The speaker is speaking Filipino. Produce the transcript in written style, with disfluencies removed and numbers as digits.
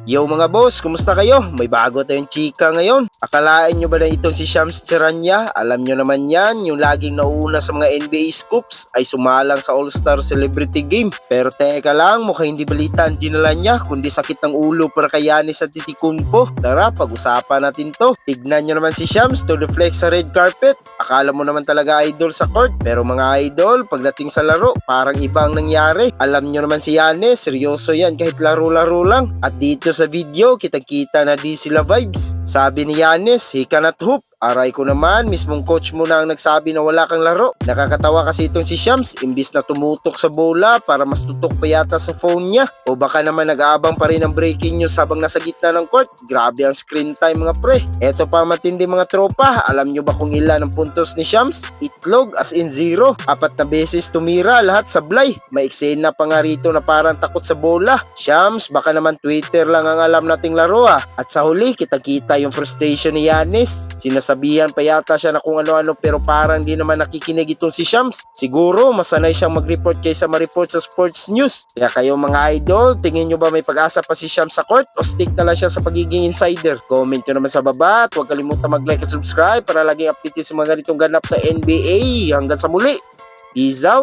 Yo mga boss, kumusta kayo? May bago tayong chika ngayon. Akalain nyo ba na itong si Shams Charania? Alam nyo naman yan, yung laging nauuna sa mga NBA scoops ay sumalang sa All-Star Celebrity Game. Pero teka lang, mukhang hindi balita ang dinala niya, kundi sakit ng ulo para kay Giannis Antetokounmpo. Tara, pag-usapan natin to. Tignan nyo naman si Shams to the flex sa red carpet. Akala mo naman talaga idol sa court, pero mga idol, pagdating sa laro, parang iba ang nangyari. Alam nyo naman si Giannis, seryoso yan kahit laro-laro lang. At dito sa video, kitang-kita na di sila vibes. Sabi ni Giannis, he cannot hoop. Aray ko naman, mismong coach mo na ang nagsabi na wala kang laro. Nakakatawa kasi itong si Shams, imbis na tumutok sa bola para mas tutok pa yata sa phone niya. O baka naman nag-aabang pa rin ng breaking news habang nasa gitna ng court. Grabe ang screen time mga pre. Eto pa matindi mga tropa, alam nyo ba kung ilan ang puntos ni Shams? Itlog as in 0. 4 na beses tumira, lahat sablay. May eksena pa nga rito na parang takot sa bola. Shams, baka naman Twitter lang ang alam nating laro ah. At sa huli, kita-kita yung frustration ni Giannis. Sinasabihan pa yata siya na kung ano-ano pero parang di naman nakikinig itong si Shams. Siguro, masanay siyang mag-report kaysa ma-report sa sports news. Kaya kayo mga idol, tingin nyo ba may pag-asa pa si Shams sa court o stick na lang siya sa pagiging insider? Comment nyo naman sa baba at huwag kalimutan mag-like at subscribe para laging update sa mga ganitong ganap sa NBA. Hanggang sa muli, peace out!